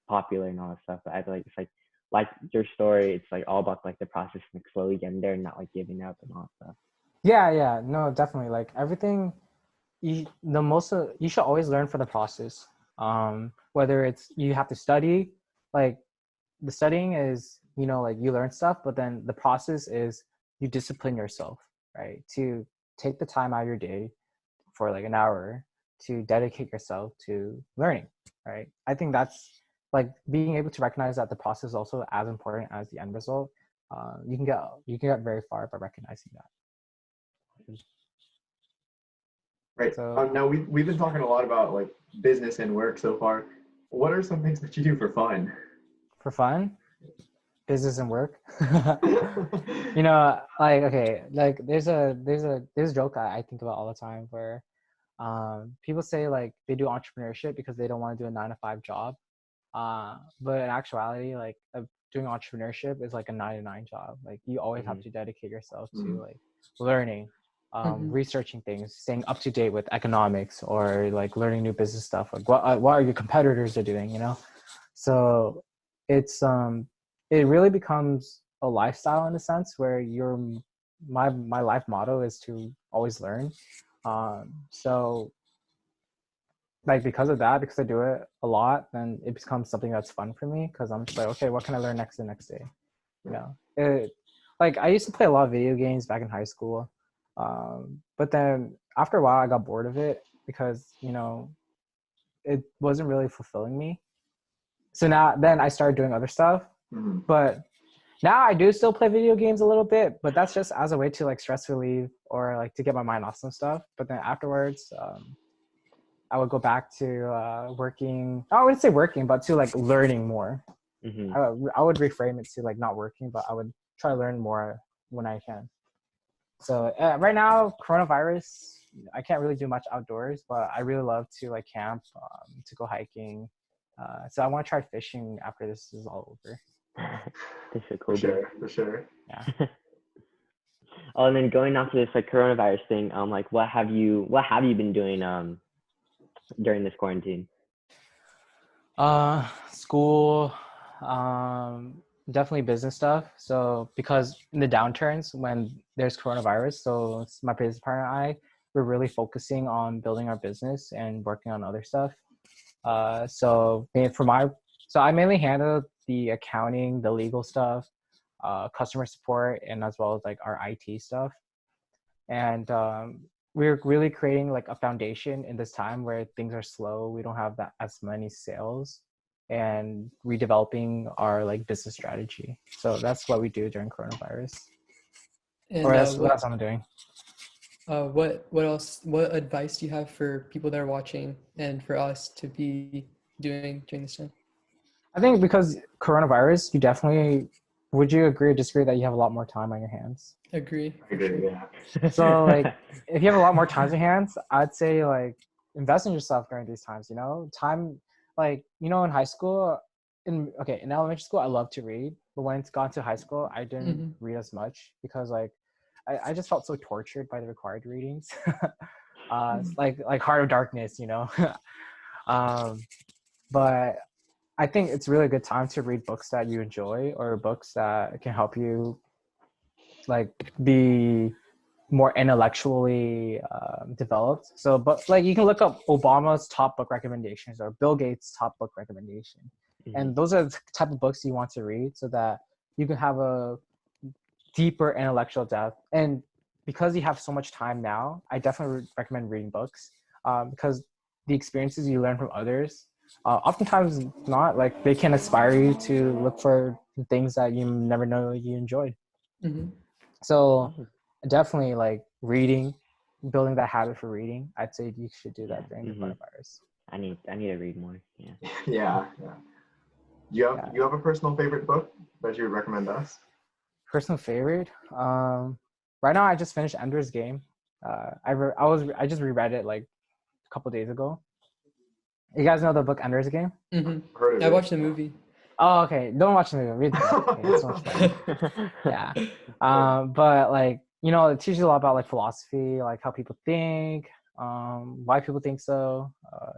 popular and all that stuff. But I feel like it's like your story, it's like all about like the process and like slowly getting there, and not like giving up and all that stuff. Yeah, no, definitely. Like, everything, you should always learn from the process. Whether it's you have to study, like, the studying is, like, you learn stuff, but then the process is you discipline yourself, right? To take the time out of your day for like an hour to dedicate yourself to learning, right? I think that's like being able to recognize that the process is also as important as the end result. You can get very far by recognizing that. Right. So Now we've been talking a lot about like business and work so far. What are some things that you do for fun? for fun, business and work. You know, like okay, like there's a joke I think about all the time where people say like they do entrepreneurship because they don't want to do a 9 to 5 job. But in actuality, like doing entrepreneurship is like a 9 to 9 job. Like you always have to dedicate yourself to like learning, researching things, staying up to date with economics, or like learning new business stuff. Like what are your competitors are doing, you know? So it's it really becomes a lifestyle in a sense where my life motto is to always learn. So like because of that, because I do it a lot, then it becomes something that's fun for me because I'm just like, okay, what can I learn the next day? You know, like I used to play a lot of video games back in high school, but then after a while I got bored of it because you know it wasn't really fulfilling me. So now then I started doing other stuff, but now I do still play video games a little bit, but that's just as a way to like stress relieve or like to get my mind off some stuff. But then afterwards, I would go back to working. I wouldn't say working, but to like learning more. I would reframe it to like not working, but I would try to learn more when I can. So right now, coronavirus, I can't really do much outdoors, but I really love to like camp, to go hiking. So I want to try fishing after this is all over. This is cool. For sure. Yeah. Oh, and then going on to this like coronavirus thing, like what have you been doing during this quarantine? School, definitely business stuff. So because in the downturns when there's coronavirus, so my business partner and I, we're really focusing on building our business and working on other stuff. So I mainly handle the accounting, the legal stuff, customer support, and as well as like our IT stuff. And we're really creating like a foundation in this time where things are slow. We don't have that as many sales, and redeveloping our like business strategy. So that's what we do during coronavirus. And Or that's what I'm doing. what else? What advice do you have for people that are watching and for us to be doing during this time? I think because coronavirus, would you agree or disagree that you have a lot more time on your hands? Agree. I agree. Yeah. So like if you have a lot more time on your hands, I'd say like invest in yourself during these times, you know? Time, like, you know, in high school, in elementary school I loved to read, but when it's gone to high school I didn't read as much because like I just felt so tortured by the required readings. Like Heart of Darkness, you know. But I think it's really a good time to read books that you enjoy or books that can help you like be more intellectually developed. So, but like you can look up Obama's top book recommendations or Bill Gates' top book recommendation, and those are the type of books you want to read so that you can have a deeper intellectual depth. And because you have so much time now, I definitely recommend reading books because the experiences you learn from others, oftentimes not like they can inspire you to look for things that you never know you enjoyed. So definitely like reading, building that habit for reading. I'd say you should do that during the coronavirus. I need to read more. Yeah. Yeah. You have a personal favorite book that you would recommend us? Personal favorite? Right now I just finished Ender's Game. I just reread it like a couple days ago. You guys know the book Ender's Game? Heard of I watched the movie. Oh, okay. Don't watch the movie. Read the book. Okay, it's so much fun. Yeah. But like, you know, it teaches you a lot about like philosophy, like how people think, why people think so,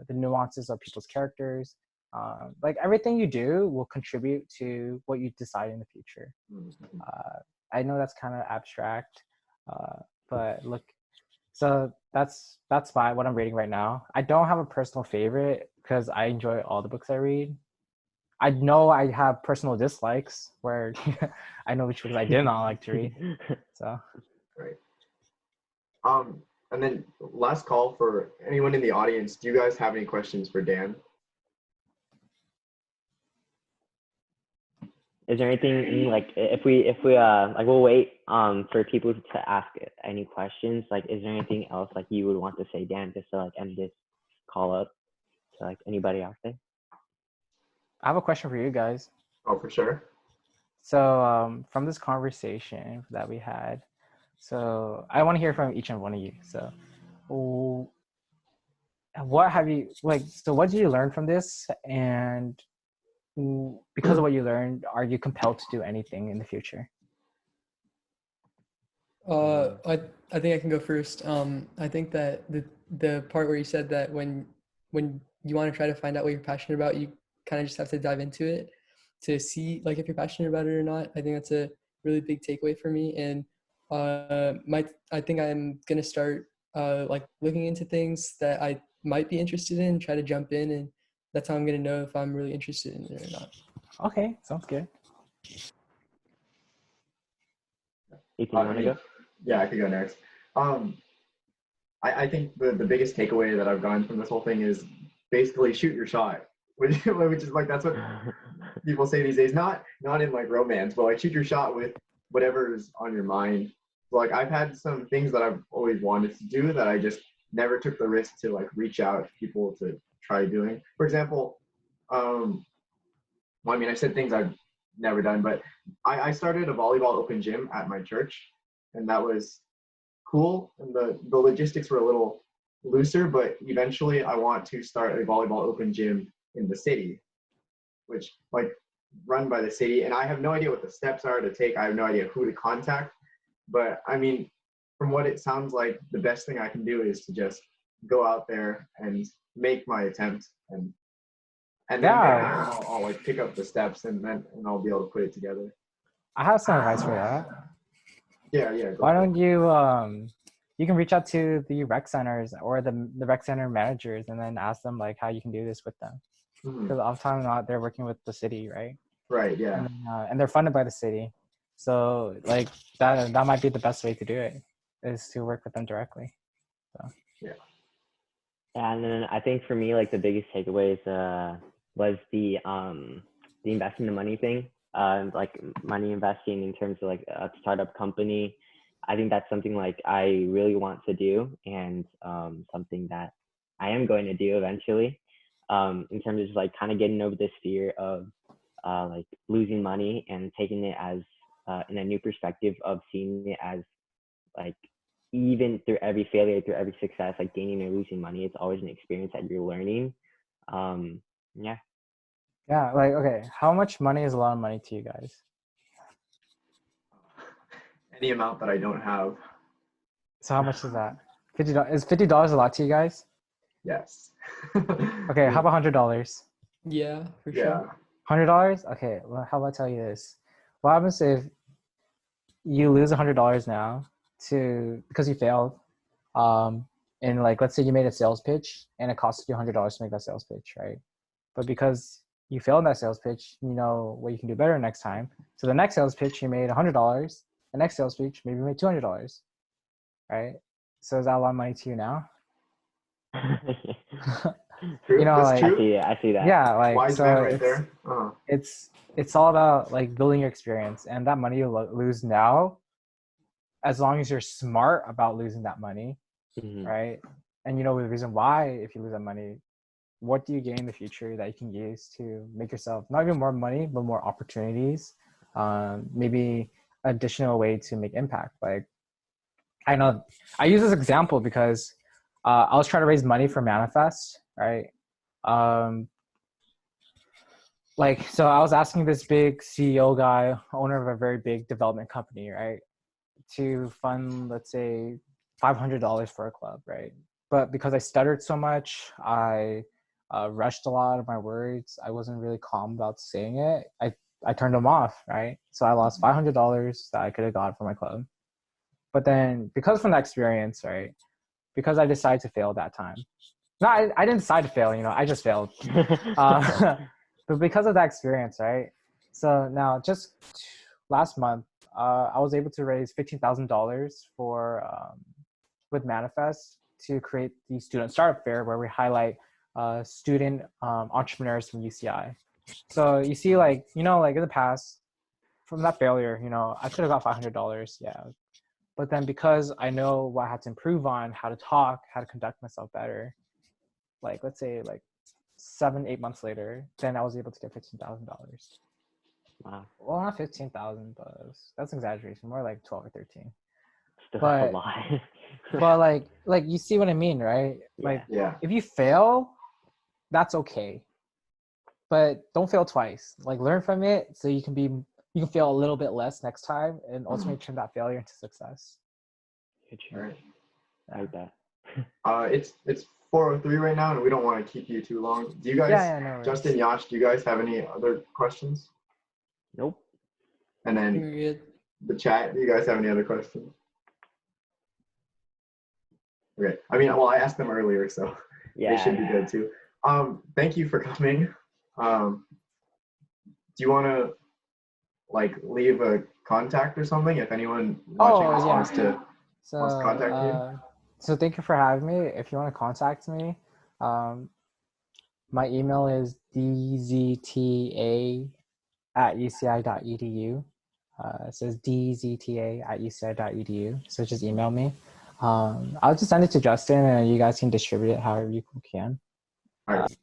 the nuances of people's characters. Like everything you do will contribute to what you decide in the future. I know that's kind of abstract, but look, so that's what I'm reading right now. I don't have a personal favorite because I enjoy all the books I read. I know I have personal dislikes where I know which books I did not like to read. So Right. And then last call for anyone in the audience. Do you guys have any questions for Dan? Is there anything like if we like we'll wait for people to ask any questions, like is there anything else like you would want to say, Dan, just to like end this call up to like anybody out there? I have a question for you guys. Oh, for sure. So from this conversation that we had, so I want to hear from each and one of you. So what have you like? So what did you learn from this? And because of what you learned, are you compelled to do anything in the future? I think I can go first. I think that the part where you said that when you want to try to find out what you're passionate about, you kind of just have to dive into it to see like if you're passionate about it or not. I think that's a really big takeaway for me. And I think I'm gonna start like looking into things that I might be interested in, try to jump in, and that's how I'm gonna know if I'm really interested in it or not. Okay, sounds good. Ethan, you want to go? Yeah, I could go next. I think the biggest takeaway that I've gotten from this whole thing is basically shoot your shot, which is like that's what people say these days. Not in like romance, but like shoot your shot with whatever's on your mind. Like I've had some things that I've always wanted to do that I just never took the risk to like reach out to people to try doing. For example, well, I mean, I said things I've never done, but I started a volleyball open gym at my church, and that was cool. And the logistics were a little looser, but eventually I want to start a volleyball open gym in the city, which like run by the city. And I have no idea what the steps are to take. I have no idea who to contact. But I mean, from what it sounds like, the best thing I can do is to just go out there and make my attempt, and then Yeah, I'll like pick up the steps, and I'll be able to put it together. I have some advice for that. Yeah, go Why for it. don't you can reach out to the rec centers or the rec center managers and then ask them like how you can do this with them. Because oftentimes not they're working with the city, right? Right, yeah. And they're funded by the city, so like that might be the best way to do it is to work with them directly. So Yeah. And then I think for me, like the biggest takeaways was the investing the money thing, like money investing in terms of like a startup company. I think that's something like I really want to do, and something that I am going to do eventually. In terms of just like kind of getting over this fear of like losing money and taking it as in a new perspective of seeing it as like even through every failure, through every success, like gaining or losing money, it's always an experience that you're learning. Yeah. yeah, like okay, how much money is a lot of money to you guys? Any amount that I don't have. So how much is that? $50 is $50 a lot to you guys? Yes. Okay, how about $100? Yeah, for Yeah. sure. $100? Okay, well, how about I tell you this? What happens if you lose $100 now because you failed? And like let's say you made a sales pitch and it cost you $100 to make that sales pitch, right? But because you failed that sales pitch, you know what you can do better next time. So the next sales pitch you made $100. The next sales pitch maybe you made $200, right? So is that a lot of money to you now? True. You know, That's like true. I see that. yeah, like Wise so man right there. it's all about like building your experience, and that money you lose now, as long as you're smart about losing that money, Mm-hmm. right? And you know the reason why, if you lose that money, what do you gain in the future that you can use to make yourself not even more money but more opportunities, maybe additional way to make impact. Like I know I use this example because I was trying to raise money for Manifest, right? um, like so I was asking this big CEO guy, owner of a very big development company, right, to fund, let's say, $500 for a club, right? But because I stuttered so much, I rushed a lot of my words. I wasn't really calm about saying it. I turned them off, right? So I lost $500 that I could have got for my club. But then, because from that experience, right, because I decided to fail that time. No, I didn't decide to fail. You know, I just failed. But because of that experience, right? So now, just last month, I was able to raise $15,000 for with Manifest to create the student startup fair where we highlight student entrepreneurs from UCI. So you see, like like in the past, from that failure, I could have got $500, yeah. But then because I know what I had to improve on, how to talk, how to conduct myself better, like let's say like 7-8 months later, then I was able to get $15,000. Wow, Well, not 15,000, but that's an exaggeration. More like 12 or 13. still a But lot. but like you see what I mean, right? Yeah. Like Yeah. if you fail, that's okay. But don't fail twice. Like learn from it so you can fail a little bit less next time and ultimately turn that failure into success. Good All job. right. I like that. It's 4:03 right now, and we don't want to keep you too long. Do you guys, Yeah, no worries. Justin, Yash, do you guys have any other questions? Nope. And then Period. the chat, do you guys have any other questions? Okay. I mean, well, I asked them earlier, so they should be good too. Thank you for coming. Do you want to like leave a contact or something if anyone watching this wants to contact you? So thank you for having me. If you want to contact me, my email is dzta@uci.edu. It says dzta@uci.edu. So just email me. I'll just send it to Justin, and you guys can distribute it however you can. All right.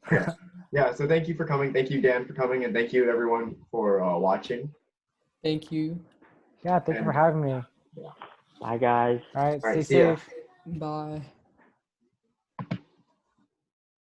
Yeah. So thank you for coming. Thank you, Dan, for coming, and thank you everyone for watching. Thank you. Yeah, thank you for having me. Bye, guys. All right, All right, stay see ya. safe. Bye.